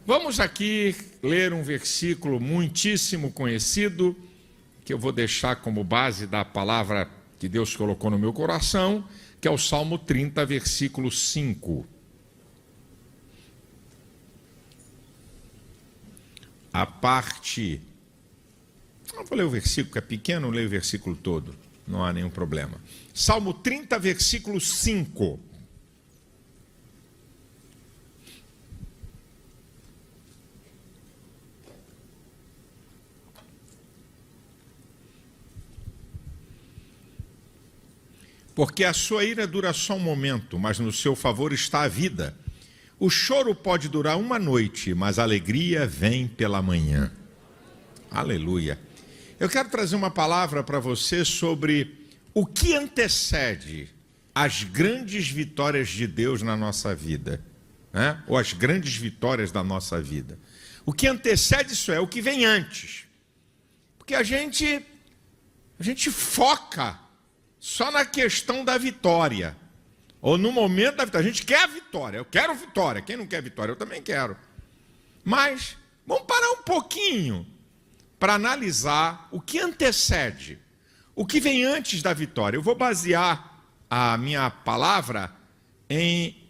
Vamos aqui ler um versículo muitíssimo conhecido, que eu vou deixar como base da palavra que Deus colocou no meu coração, que é o Salmo 30, versículo 5. A parte... Não vou ler o versículo, que é pequeno, não leio o versículo todo, não há nenhum problema. Salmo 30, versículo 5. Porque a sua ira dura só um momento, mas no seu favor está a vida. O choro pode durar uma noite, mas a alegria vem pela manhã. Aleluia. Eu quero trazer uma palavra para você sobre o que antecede as grandes vitórias de Deus na nossa vida, né? Ou as grandes vitórias da nossa vida. O que antecede isso é o que vem antes. Porque a gente foca só na questão da vitória, ou no momento da vitória. A gente quer a vitória, eu quero vitória. Quem não quer vitória? Eu também quero. Mas vamos parar um pouquinho para analisar o que antecede, o que vem antes da vitória. Eu vou basear a minha palavra em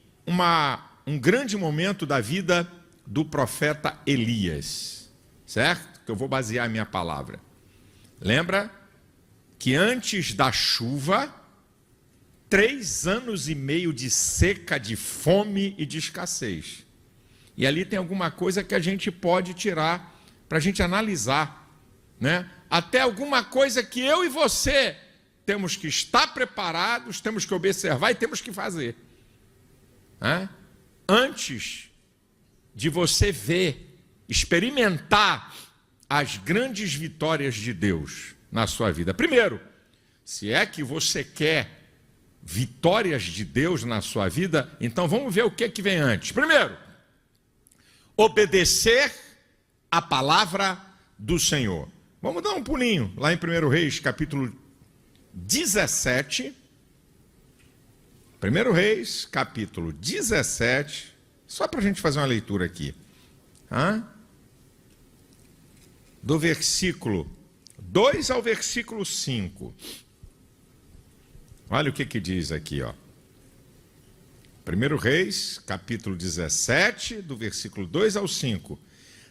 um grande momento da vida do profeta Elias, certo? Que eu vou basear a minha palavra. Lembra que antes da chuva, 3 anos e meio de seca, de fome e de escassez. E ali tem alguma coisa que a gente pode tirar para a gente analisar, né? Até alguma coisa que eu e você temos que estar preparados, temos que observar e temos que fazer, né? Antes de você ver, experimentar as grandes vitórias de Deus na sua vida. Primeiro, se é que você quer vitórias de Deus na sua vida, então vamos ver o que vem antes. Primeiro, obedecer a palavra do Senhor. Vamos dar um pulinho lá em 1 Reis, capítulo 17. 1 Reis, capítulo 17, só para a gente fazer uma leitura aqui. Do versículo 2 ao versículo 5. Olha o que diz aqui, ó. 1 Reis, capítulo 17, do versículo 2 ao 5.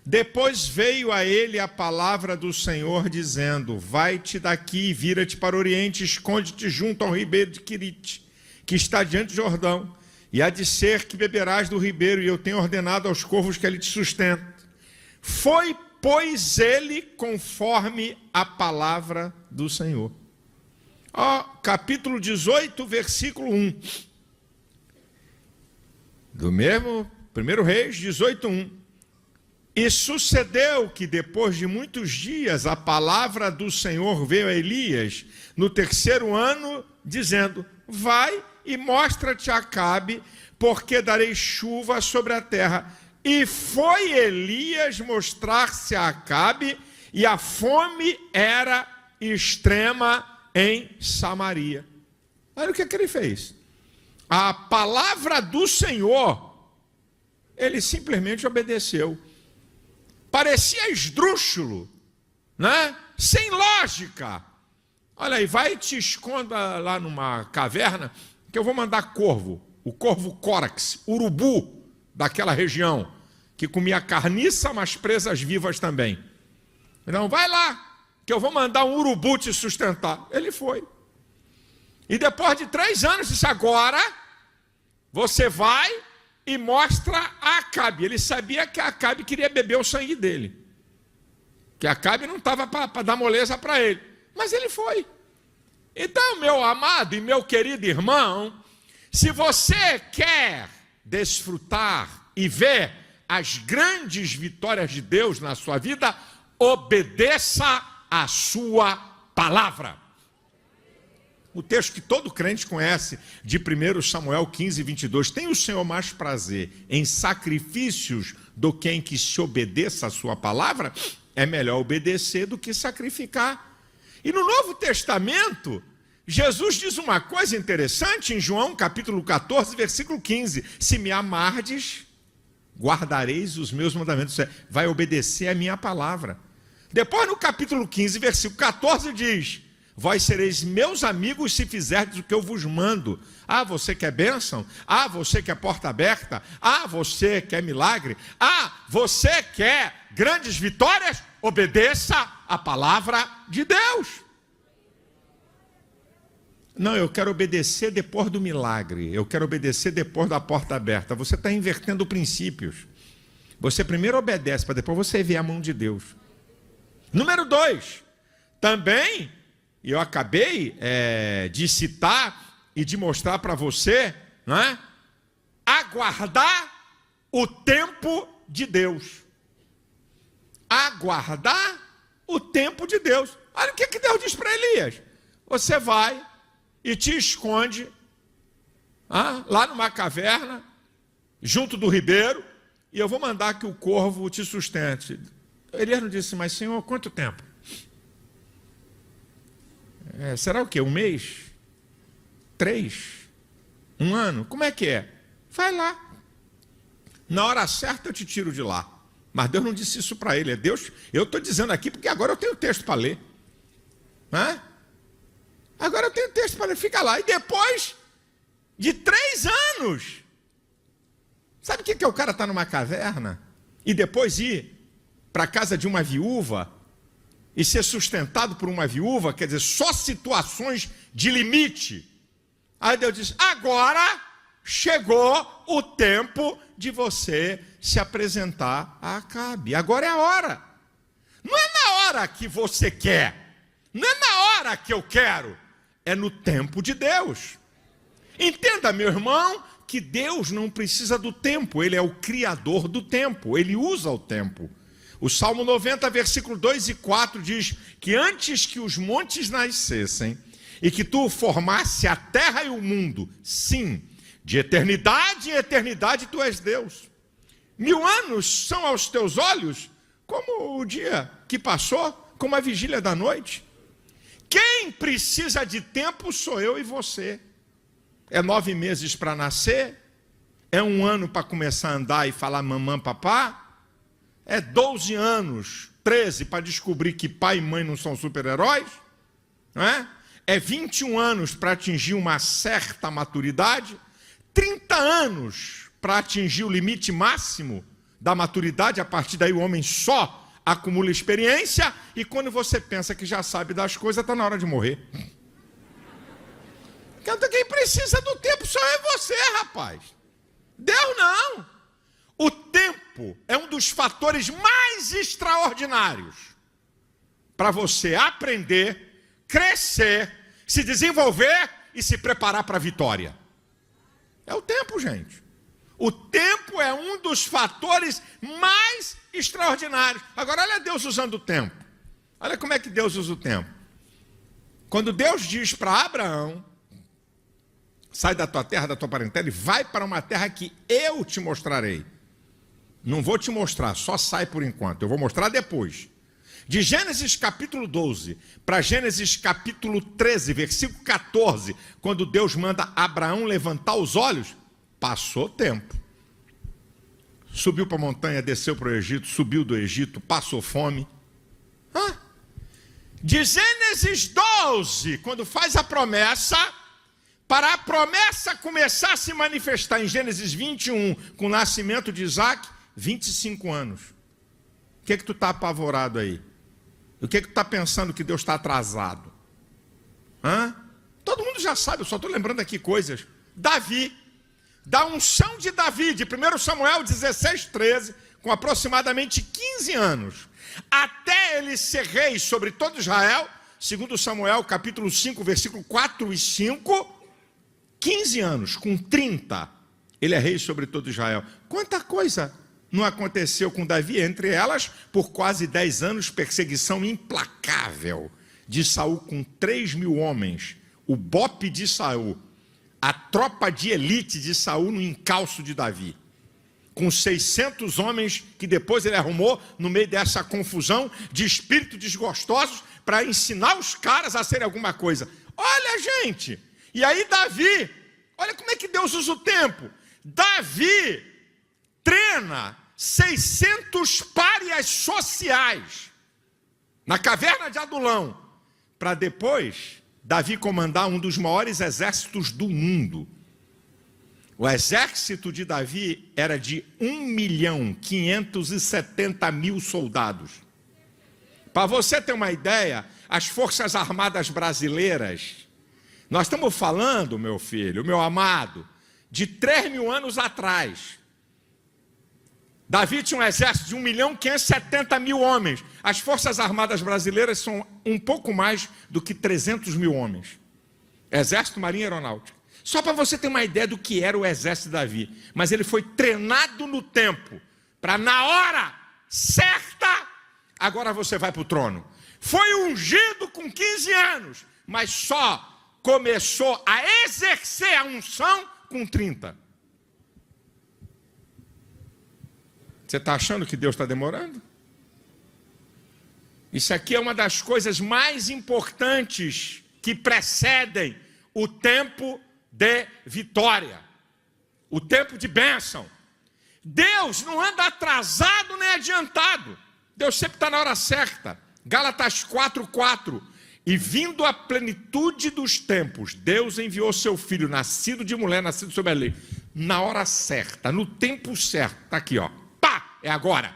Depois veio a ele a palavra do Senhor, dizendo: vai-te daqui, vira-te para o oriente, esconde-te junto ao ribeiro de Querite, que está diante do Jordão, e há de ser que beberás do ribeiro, e eu tenho ordenado aos corvos que ele te sustentem. Foi, pois, ele conforme a palavra do Senhor. Ó, capítulo 18, versículo 1. Do mesmo 1 Reis 18, 1. E sucedeu que depois de muitos dias a palavra do Senhor veio a Elias no 3º ano, dizendo: vai e mostra-te a Acabe, porque darei chuva sobre a terra. E foi Elias mostrar-se a Acabe, e a fome era extrema em Samaria. Olha o que ele fez. A palavra do Senhor, ele simplesmente obedeceu. Parecia esdrúxulo, né? Sem lógica. Olha aí, vai e te esconda lá numa caverna, que eu vou mandar corvo, o corvo córax, urubu daquela região, que comia carniça, mas presas vivas também. Então, vai lá, que eu vou mandar um urubu te sustentar. Ele foi. E depois de 3 anos, disse: agora você vai e mostra a Acabe. Ele sabia que a Acabe queria beber o sangue dele, que a Acabe não estava para dar moleza para ele, mas ele foi. Então, meu amado e meu querido irmão, se você quer desfrutar e ver as grandes vitórias de Deus na sua vida, obedeça a sua palavra. O texto que todo crente conhece, de 1 Samuel 15, 22, tem o Senhor mais prazer em sacrifícios do que em que se obedeça a sua palavra? É melhor obedecer do que sacrificar. E no Novo Testamento, Jesus diz uma coisa interessante em João capítulo 14, versículo 15: se me amardes, guardareis os meus mandamentos. Você vai obedecer a minha palavra. Depois, no capítulo 15, versículo 14, diz: vós sereis meus amigos se fizerdes o que eu vos mando. Ah, você quer bênção? Ah, você quer porta aberta? Ah, você quer milagre? Ah, você quer grandes vitórias? Obedeça a palavra de Deus. Não, eu quero obedecer depois do milagre. Eu quero obedecer depois da porta aberta. Você está invertendo princípios. Você primeiro obedece, para depois você ver a mão de Deus. Número 2. Também, eu acabei de citar e de mostrar para você, não é? Aguardar o tempo de Deus. Aguardar o tempo de Deus. Olha o que Deus diz para Elias. Você vai e te esconde lá numa caverna, junto do ribeiro, e eu vou mandar que o corvo te sustente. Elias não disse: mas Senhor, quanto tempo? Será o quê? 1 mês? 3? 1 ano? Como é que é? Vai lá. Na hora certa eu te tiro de lá. Mas Deus não disse isso para ele. É Deus. Eu estou dizendo aqui porque agora eu tenho texto para ler. Agora eu tenho texto para ler. Fica lá. E depois de 3 anos. Sabe o que é o cara estar numa caverna? E depois ir para a casa de uma viúva e ser sustentado por uma viúva, quer dizer, só situações de limite. Aí Deus diz: agora chegou o tempo de você se apresentar a Acabe. Agora é a hora. Não é na hora que você quer. Não é na hora que eu quero. É no tempo de Deus. Entenda, meu irmão, que Deus não precisa do tempo. Ele é o criador do tempo. Ele usa o tempo. O Salmo 90, versículo 2 e 4 diz que antes que os montes nascessem e que tu formasse a terra e o mundo, sim, de eternidade em eternidade tu és Deus. 1000 anos são aos teus olhos como o dia que passou, como a vigília da noite. Quem precisa de tempo sou eu e você. É 9 meses para nascer, é 1 ano para começar a andar e falar mamãe, papá, é 12 anos, 13 para descobrir que pai e mãe não são super-heróis, não é? É 21 anos para atingir uma certa maturidade, 30 anos para atingir o limite máximo da maturidade. A partir daí o homem só acumula experiência, e quando você pensa que já sabe das coisas, está na hora de morrer. Quem precisa do tempo só é você, rapaz. Deus não. O tempo é um dos fatores mais extraordinários para você aprender, crescer, se desenvolver e se preparar para a vitória. É o tempo, gente. O tempo é um dos fatores mais extraordinários. Agora, olha Deus usando o tempo. Olha como é que Deus usa o tempo. Quando Deus diz para Abraão: sai da tua terra, da tua parentela e vai para uma terra que eu te mostrarei. Não vou te mostrar, só sai por enquanto. Eu vou mostrar depois. De Gênesis capítulo 12 para Gênesis capítulo 13, versículo 14, quando Deus manda Abraão levantar os olhos, passou tempo. Subiu para a montanha, desceu para o Egito, subiu do Egito, passou fome. De Gênesis 12, quando faz a promessa, para a promessa começar a se manifestar em Gênesis 21, com o nascimento de Isaac, 25 anos. O que tu está apavorado aí? O que tu está pensando que Deus está atrasado? Todo mundo já sabe, eu só estou lembrando aqui coisas. Davi, da unção de Davi, de 1 Samuel 16, 13, com aproximadamente 15 anos, até ele ser rei sobre todo Israel, segundo Samuel capítulo 5, versículo 4 e 5, 15 anos, com 30, ele é rei sobre todo Israel. Quanta coisa não aconteceu com Davi, entre elas, por quase 10 anos, perseguição implacável de Saul com 3.000 homens, o bope de Saul, a tropa de elite de Saul no encalço de Davi, com 600 homens que depois ele arrumou no meio dessa confusão de espíritos desgostosos para ensinar os caras a serem alguma coisa. Olha, gente, e aí Davi, olha como é que Deus usa o tempo. Davi treina 600 párias sociais na caverna de Adulão, para depois Davi comandar um dos maiores exércitos do mundo. O exército de Davi era de 1.570.000 soldados. Para você ter uma ideia, as Forças Armadas Brasileiras, nós estamos falando, meu filho, meu amado, de 3.000 anos atrás. Davi tinha um exército de 1.570.000 homens. As Forças Armadas Brasileiras são um pouco mais do que 300.000 homens. Exército, Marinha e Aeronáutica. Só para você ter uma ideia do que era o exército de Davi. Mas ele foi treinado no tempo, para na hora certa, agora você vai para o trono. Foi ungido com 15 anos, mas só começou a exercer a unção com 30. Você está achando que Deus está demorando? Isso aqui é uma das coisas mais importantes que precedem o tempo de vitória, o tempo de bênção. Deus não anda atrasado nem adiantado. Deus sempre está na hora certa. Gálatas 4:4. E vindo a plenitude dos tempos, Deus enviou seu filho, nascido de mulher, nascido sob a lei, na hora certa, no tempo certo. Está aqui, ó. Pá! É agora.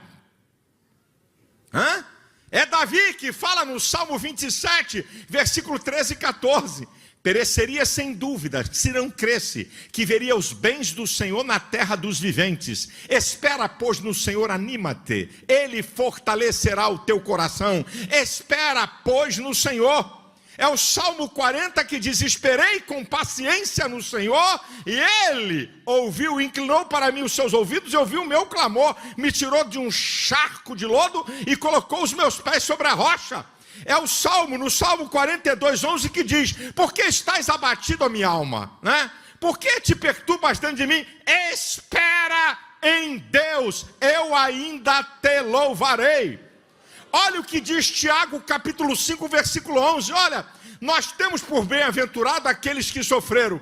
É Davi que fala no Salmo 27, versículo 13 e 14. Pereceria sem dúvida, se não cresce, que veria os bens do Senhor na terra dos viventes. Espera, pois, no Senhor, anima-te, Ele fortalecerá o teu coração. Espera, pois, no Senhor. É o Salmo 40 que diz: esperei com paciência no Senhor, e Ele ouviu, inclinou para mim os seus ouvidos, e ouviu o meu clamor, me tirou de um charco de lodo, e colocou os meus pés sobre a rocha. É o Salmo, no Salmo 42:11, que diz: por que estás abatido, a minha alma? Por que te perturbas dentro de mim? Espera em Deus, eu ainda te louvarei. Olha o que diz Tiago, capítulo 5, versículo 11. Olha, nós temos por bem-aventurado aqueles que sofreram.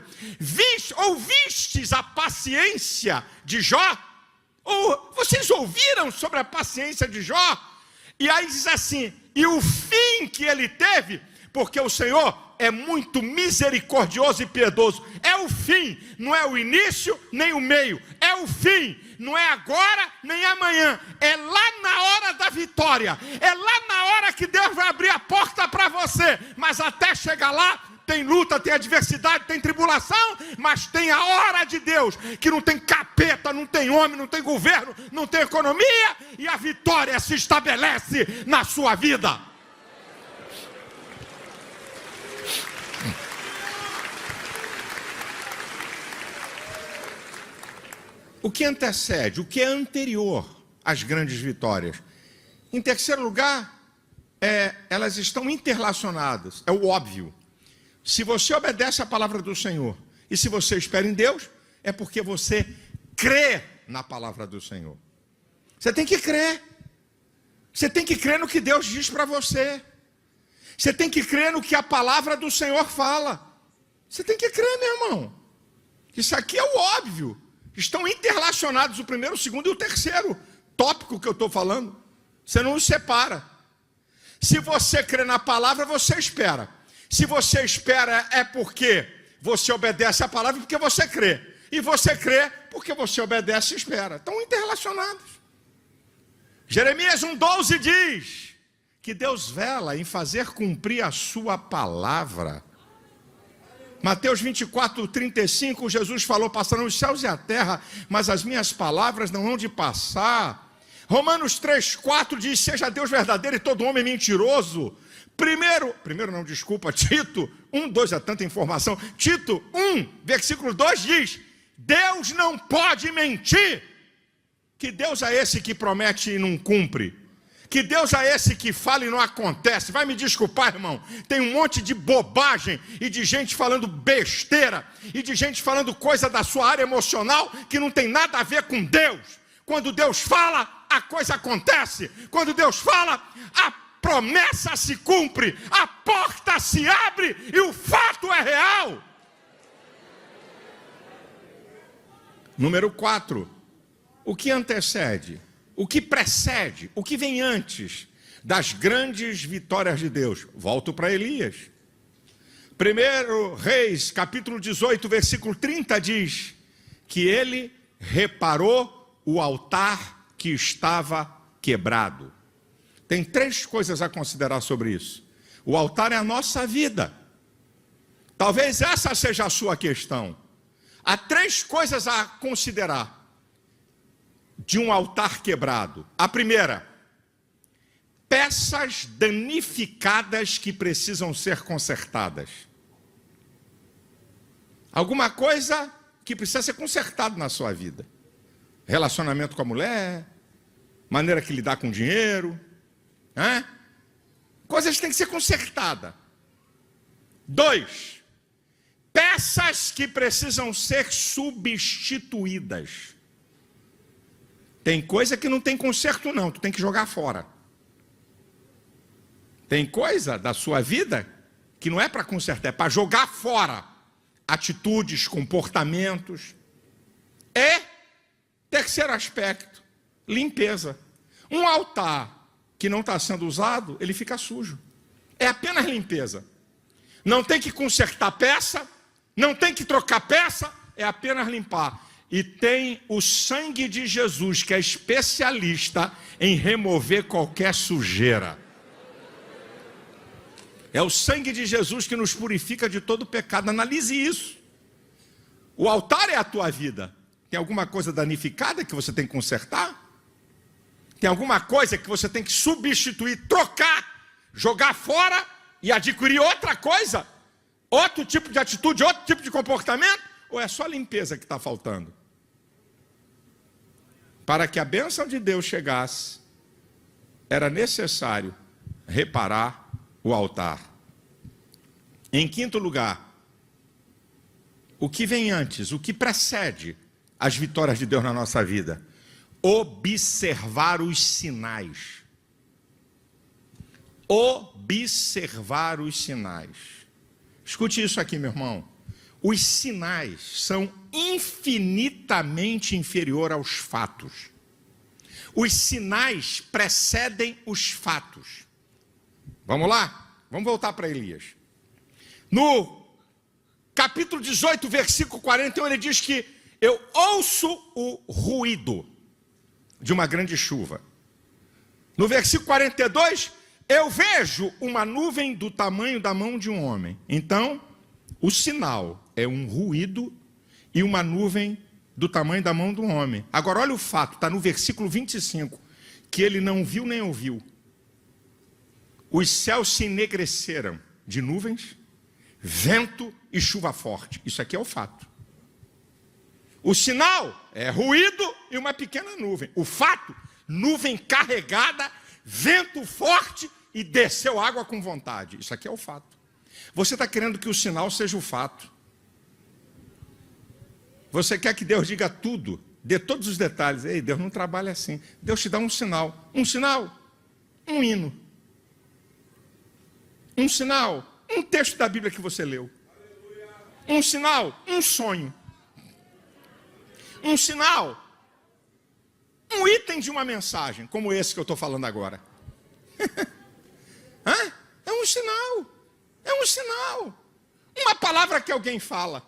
Ouvistes a paciência de Jó? Ou vocês ouviram sobre a paciência de Jó? E aí diz assim: e o fim que ele teve, porque o Senhor é muito misericordioso e piedoso. É o fim, não é o início nem o meio, é o fim, não é agora nem amanhã, é lá na hora da vitória, é lá na hora que Deus vai abrir a porta para você, mas até chegar lá, tem luta, tem adversidade, tem tribulação, mas tem a hora de Deus, que não tem capeta, não tem homem, não tem governo, não tem economia, e a vitória se estabelece na sua vida. O que antecede, o que é anterior às grandes vitórias? Em terceiro lugar, elas estão interrelacionadas, é o óbvio. Se você obedece à palavra do Senhor, e se você espera em Deus, é porque você crê na palavra do Senhor. Você tem que crer. Você tem que crer no que Deus diz para você. Você tem que crer no que a palavra do Senhor fala. Você tem que crer, meu irmão. Isso aqui é o óbvio. Estão interrelacionados o primeiro, o segundo e o terceiro tópico que eu estou falando. Você não os separa. Se você crê na palavra, você espera. Se você espera, é porque você obedece à palavra, porque você crê. E você crê porque você obedece e espera. Estão interrelacionados. Jeremias 1:12 diz que Deus vela em fazer cumprir a sua palavra. Mateus 24:35, Jesus falou: passarão os céus e a terra, mas as minhas palavras não hão de passar. Romanos 3:4 diz: seja Deus verdadeiro e todo homem mentiroso. Tito 1:2, é tanta informação. Tito 1, versículo 2 diz: Deus não pode mentir. Que Deus é esse que promete e não cumpre? Que Deus é esse que fala e não acontece? Vai me desculpar, irmão, tem um monte de bobagem e de gente falando besteira e de gente falando coisa da sua área emocional que não tem nada a ver com Deus. Quando Deus fala, a coisa acontece. Quando Deus fala, a promessa se cumpre, a porta se abre e o fato é real. Número 4. o que antecede, o que precede, o que vem antes das grandes vitórias de Deus? Volto para Elias. 1 Reis, capítulo 18, versículo 30 diz que ele reparou o altar que estava quebrado. Tem 3 coisas a considerar sobre isso. O altar é a nossa vida. Talvez essa seja a sua questão. Há 3 coisas a considerar de um altar quebrado. A primeira, peças danificadas que precisam ser consertadas. Alguma coisa que precisa ser consertada na sua vida. Relacionamento com a mulher, maneira que lidar com dinheiro, né? Coisas que têm que ser consertadas. 2, peças que precisam ser substituídas. Tem coisa que não tem conserto não, tu tem que jogar fora. Tem coisa da sua vida que não é para consertar, é para jogar fora. Atitudes, comportamentos. E, terceiro aspecto, limpeza. Um altar que não está sendo usado, ele fica sujo. É apenas limpeza. Não tem que consertar peça, não tem que trocar peça, é apenas limpar. E tem o sangue de Jesus, que é especialista em remover qualquer sujeira. É o sangue de Jesus que nos purifica de todo pecado. Analise isso. O altar é a tua vida. Tem alguma coisa danificada que você tem que consertar? Tem alguma coisa que você tem que substituir, trocar, jogar fora e adquirir outra coisa? Outro tipo de atitude, outro tipo de comportamento? Ou é só limpeza que está faltando? Para que a bênção de Deus chegasse, era necessário reparar o altar. Em quinto lugar, o que vem antes, o que precede as vitórias de Deus na nossa vida? Observar os sinais. Observar os sinais. Escute isso aqui, meu irmão. Os sinais são infinitamente inferiores aos fatos. Os sinais precedem os fatos. Vamos lá? Vamos voltar para Elias. No capítulo 18, versículo 41, ele diz que eu ouço o ruído de uma grande chuva. No versículo 42, eu vejo uma nuvem do tamanho da mão de um homem. Então, o sinal é um ruído e uma nuvem do tamanho da mão de um homem. Agora, olha o fato, está no versículo 25, que ele não viu nem ouviu. Os céus se enegreceram de nuvens, vento e chuva forte. Isso aqui é o fato. O sinal é ruído e uma pequena nuvem. O fato, nuvem carregada, vento forte e desceu água com vontade. Isso aqui é o fato. Você está querendo que o sinal seja o fato. Você quer que Deus diga tudo, dê todos os detalhes. Ei, Deus não trabalha assim. Deus te dá um sinal. Um sinal, um hino. Um sinal, um texto da Bíblia que você leu. Um sinal, um sonho. Um sinal, um item de uma mensagem, como esse que eu estou falando agora. É um sinal. É um sinal. Uma palavra que alguém fala.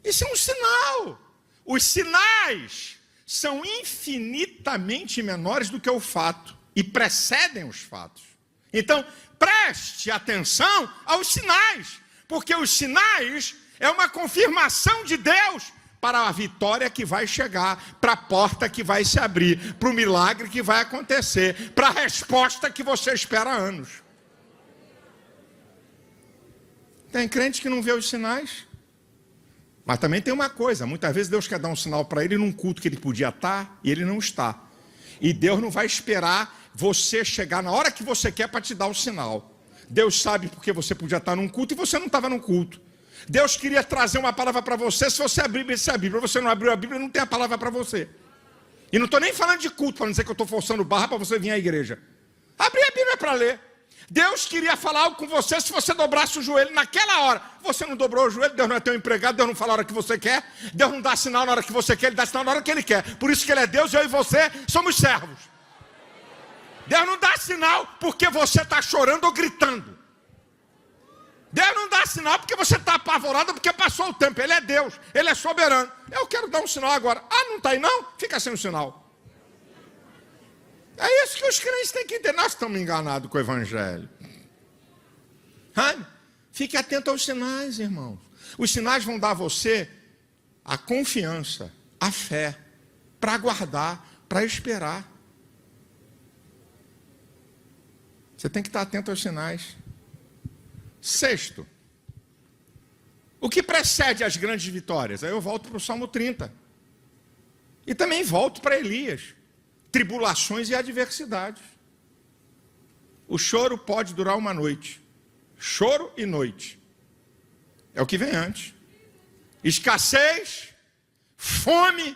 Isso é um sinal. Os sinais são infinitamente menores do que o fato e precedem os fatos. Então, preste atenção aos sinais, porque os sinais é uma confirmação de Deus para a vitória que vai chegar, para a porta que vai se abrir, para o milagre que vai acontecer, para a resposta que você espera há anos. Tem crente que não vê os sinais. Mas também tem uma coisa, muitas vezes Deus quer dar um sinal para ele num culto que ele podia estar e ele não está. E Deus não vai esperar você chegar na hora que você quer para te dar o sinal. Deus sabe porque você podia estar num culto e você não estava num culto. Deus queria trazer uma palavra para você, se você abrir a Bíblia, você não abriu a Bíblia, não tem a palavra para você. E não estou nem falando de culto, para não dizer que eu estou forçando barra para você vir à igreja. Abrir a Bíblia para ler. Deus queria falar algo com você se você dobrasse o joelho naquela hora. Você não dobrou o joelho, Deus não é teu empregado, Deus não fala a hora que você quer, Deus não dá sinal na hora que você quer, Ele dá sinal na hora que Ele quer. Por isso que Ele é Deus, eu e você somos servos. Deus não dá sinal porque você está chorando ou gritando. Deus não dá sinal porque você está apavorado, porque passou o tempo. Ele é Deus, Ele é soberano. Eu quero dar um sinal agora. Ah, não está aí não? Fica sem o sinal. É isso que os crentes têm que entender. Nós estamos enganados com o Evangelho. Fique atento aos sinais, irmãos. Os sinais vão dar a você a confiança, a fé, para aguardar, para esperar. Você tem que estar atento aos sinais. Sexto, o que precede as grandes vitórias? Aí eu volto para o Salmo 30. E também volto para Elias. Tribulações e adversidades. O choro pode durar uma noite. Choro e noite. É o que vem antes. Escassez, fome,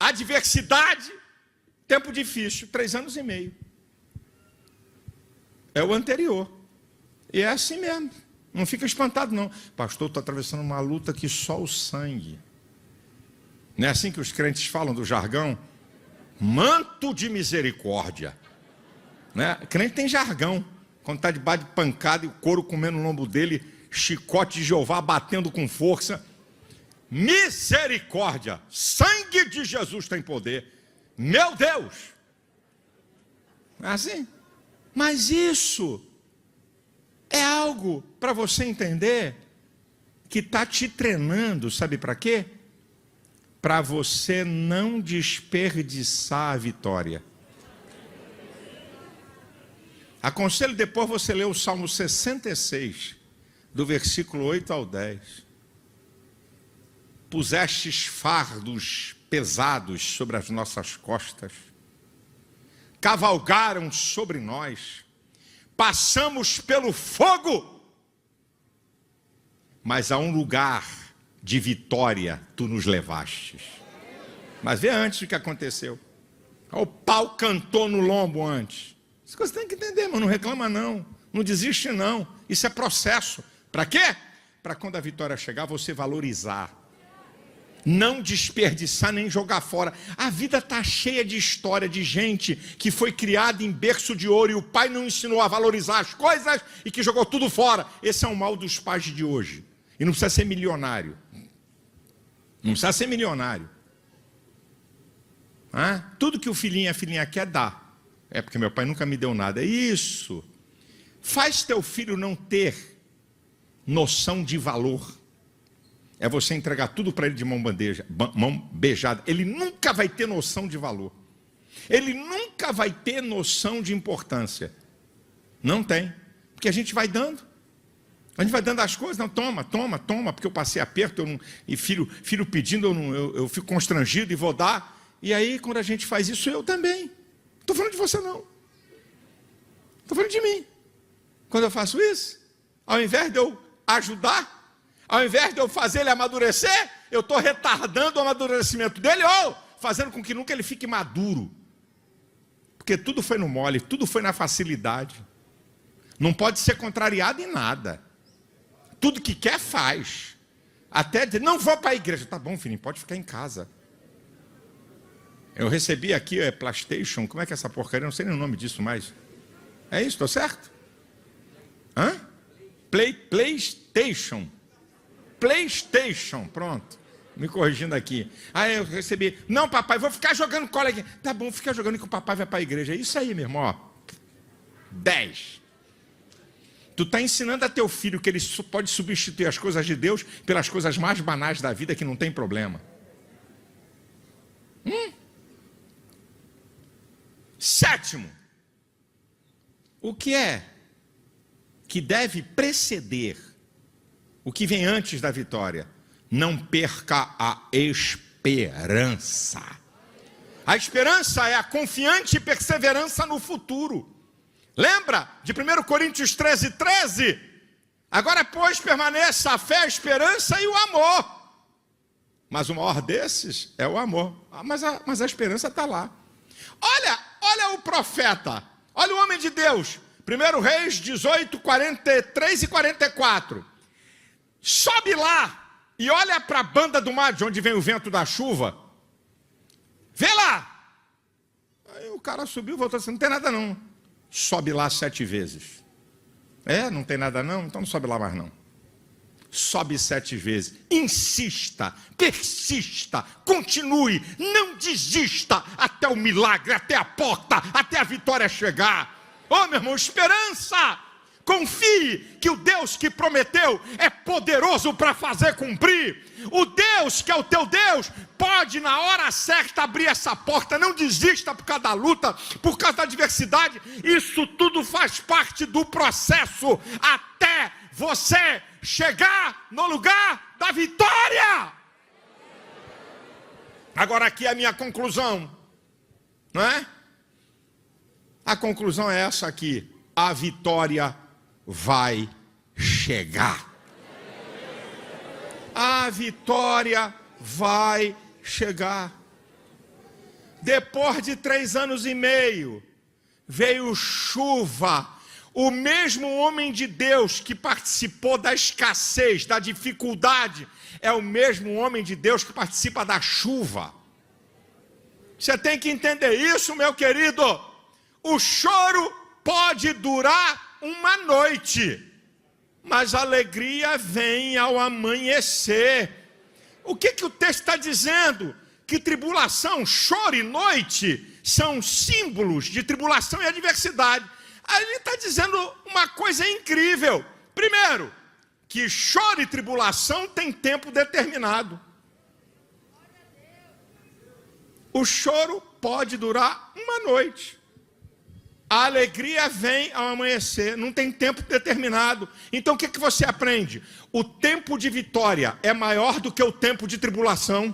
adversidade, tempo difícil, 3 anos e meio. É o anterior. E é assim mesmo. Não fica espantado não. Pastor, estou atravessando uma luta que só o sangue. Não é assim que os crentes falam do jargão? Manto de misericórdia, né? Crente tem jargão, quando está debaixo de pancada e o couro comendo no lombo dele, chicote de Jeová batendo com força. Misericórdia, sangue de Jesus tem poder. Meu Deus, é assim. Mas isso é algo para você entender que está te treinando, sabe para quê? Para você não desperdiçar a vitória. Aconselho depois você ler o Salmo 66, do versículo 8 ao 10. Pusestes fardos pesados sobre as nossas costas, cavalgaram sobre nós, passamos pelo fogo, mas a um lugar de vitória tu nos levastes. Mas vê antes o que aconteceu. O pau cantou no lombo antes. Isso você tem que entender, mas não reclama não. Não desiste não. Isso é processo. Para quê? Para quando a vitória chegar, você valorizar. Não desperdiçar nem jogar fora. A vida está cheia de história de gente que foi criada em berço de ouro e o pai não ensinou a valorizar as coisas e que jogou tudo fora. Esse é o mal dos pais de hoje. E não precisa ser milionário. Não precisa ser milionário. Tudo que o filhinho e a filhinha quer, dá. É porque meu pai nunca me deu nada. Isso faz teu filho não ter noção de valor. É você entregar tudo para ele de mão beijada. Ele nunca vai ter noção de valor. Ele nunca vai ter noção de importância. Não tem. Porque a gente vai dando. A gente vai dando as coisas. Não, toma, porque eu passei aperto. E filho pedindo, eu fico constrangido e vou dar. E aí, quando a gente faz isso, eu também. Não estou falando de você, não. Estou falando de mim. Quando eu faço isso, ao invés de eu ajudar, ao invés de eu fazer ele amadurecer, eu estou retardando o amadurecimento dele ou fazendo com que nunca ele fique maduro. Porque tudo foi no mole, tudo foi na facilidade. Não pode ser contrariado em nada. Tudo que quer, faz. Até dizer, não vou para a igreja. Tá bom, filhinho, pode ficar em casa. Eu recebi aqui, PlayStation, como é que é essa porcaria? Eu não sei nem o nome disso mais. É isso, estou certo? PlayStation, pronto. Me corrigindo aqui. Eu recebi. Não, papai, vou ficar jogando cola aqui. Tá bom, fica jogando que o papai vai para a igreja. É isso aí, meu irmão. Ó. 10. Tu está ensinando a teu filho que ele pode substituir as coisas de Deus pelas coisas mais banais da vida que não tem problema. Sétimo. O que é que deve preceder o que vem antes da vitória? Não perca a esperança. A esperança é a confiante perseverança no futuro. Lembra de 1 Coríntios 13:13? Agora, pois, permaneça a fé, a esperança e o amor. Mas o maior desses é o amor. Mas a esperança está lá. Olha o profeta, olha o homem de Deus. 1 Reis 18, 43 e 44. Sobe lá e olha para a banda do mar, de onde vem o vento da chuva. Vê lá. Aí o cara subiu e voltou assim, não tem nada não. Sobe lá 7 vezes. Não tem nada não? Então não sobe lá mais não. Sobe 7 vezes. Insista, persista, continue, não desista até o milagre, até a porta, até a vitória chegar. Meu irmão, esperança. Confie que o Deus que prometeu é poderoso para fazer cumprir. O Deus que é o teu Deus pode na hora certa abrir essa porta. Não desista por causa da luta, por causa da adversidade. Isso tudo faz parte do processo até você chegar no lugar da vitória. Agora aqui é a minha conclusão, não é? A conclusão é essa aqui: a vitória vai chegar. A vitória vai chegar. Depois de 3 anos e meio, veio chuva. O mesmo homem de Deus que participou da escassez, da dificuldade, é o mesmo homem de Deus que participa da chuva. Você tem que entender isso, meu querido. O choro pode durar uma noite, mas a alegria vem ao amanhecer. O que o texto está dizendo? Que tribulação, choro e noite são símbolos de tribulação e adversidade. Aí ele está dizendo uma coisa incrível. Primeiro, que choro e tribulação tem tempo determinado. O choro pode durar uma noite. A alegria vem ao amanhecer, não tem tempo determinado. Então o que você aprende? O tempo de vitória é maior do que o tempo de tribulação.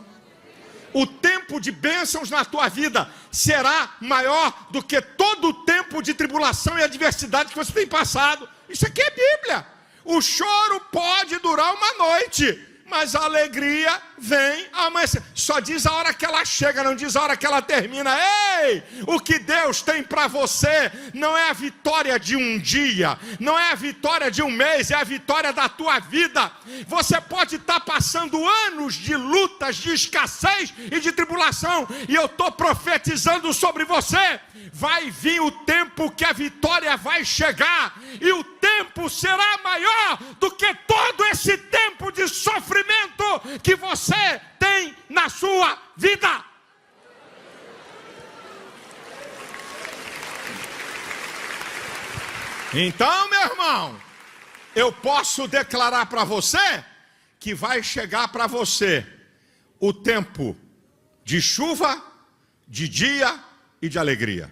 O tempo de bênçãos na tua vida será maior do que todo o tempo de tribulação e adversidade que você tem passado. Isso aqui é Bíblia. O choro pode durar uma noite, mas a alegria vem ao amanhecer. Só diz a hora que ela chega, não diz a hora que ela termina. Ei, o que Deus tem para você não é a vitória de um dia, não é a vitória de um mês, é a vitória da tua vida. Você pode estar passando anos de lutas, de escassez e de tribulação, e eu estou profetizando sobre você. Vai vir o tempo que a vitória vai chegar, e o tempo será maior do que todo esse tempo de sofrimento que você tem na sua vida. Então, meu irmão, eu posso declarar para você que vai chegar para você o tempo de chuva, de dia e de alegria.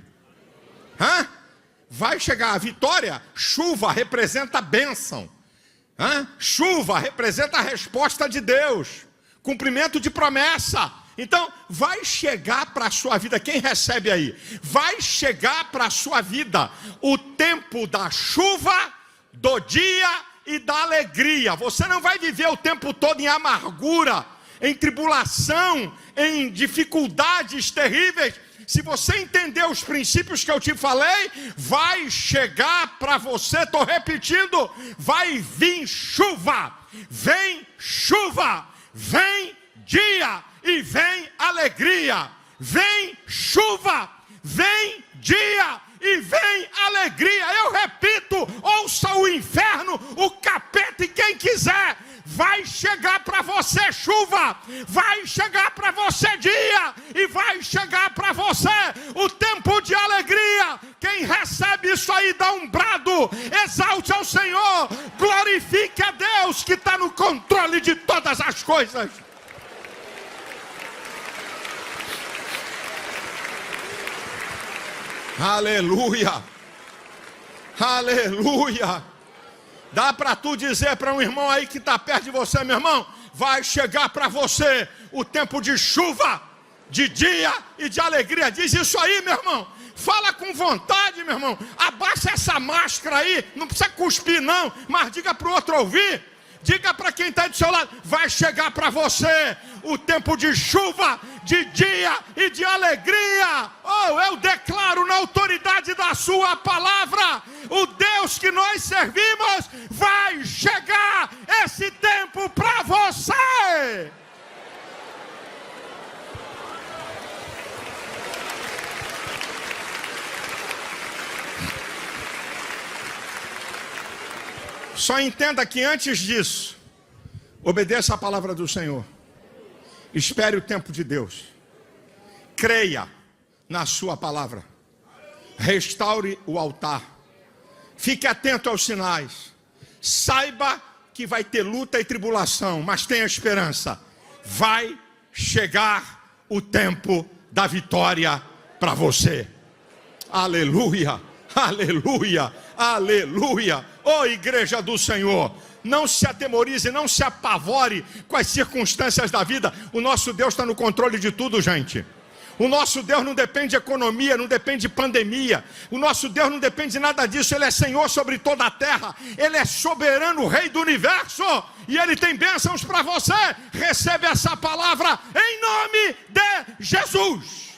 Vai chegar a vitória. Chuva representa a bênção. Chuva representa a resposta de Deus, cumprimento de promessa. Então vai chegar para a sua vida. Quem recebe aí? Vai chegar para a sua vida o tempo da chuva, do dia e da alegria. Você não vai viver o tempo todo em amargura, em tribulação, em dificuldades terríveis. Se você entender os princípios que eu te falei, vai chegar para você, estou repetindo, vai vir chuva, vem dia e vem alegria, vem chuva, vem dia e vem alegria. Eu repito, ouça o inferno, o capeta e quem quiser. Vai chegar para você chuva, vai chegar para você dia e vai chegar para você o tempo de alegria. Quem recebe isso aí dá um brado, exalte ao Senhor, glorifique a Deus que está no controle de todas as coisas. Aleluia, aleluia. Dá para tu dizer para um irmão aí que está perto de você, meu irmão, vai chegar para você o tempo de chuva, de dia e de alegria. Diz isso aí, meu irmão. Fala com vontade, meu irmão. Abaixa essa máscara aí, não precisa cuspir não, mas diga para o outro ouvir. Diga para quem está do seu lado, vai chegar para você o tempo de chuva, de dia e de alegria. Eu declaro na autoridade da na sua palavra. O Deus que nós servimos vai chegar esse tempo para você. Só entenda que antes disso, obedeça a palavra do Senhor. Espere o tempo de Deus. Creia na sua palavra. Restaure o altar. Fique atento aos sinais. Saiba que vai ter luta e tribulação, mas tenha esperança. Vai chegar o tempo da vitória para você. Aleluia, aleluia, aleluia. Ó igreja do Senhor, não se atemorize, não se apavore com as circunstâncias da vida. O nosso Deus está no controle de tudo, gente. O nosso Deus não depende de economia, não depende de pandemia. O nosso Deus não depende de nada disso. Ele é Senhor sobre toda a terra. Ele é soberano, Rei do universo. E Ele tem bênçãos para você. Recebe essa palavra em nome de Jesus.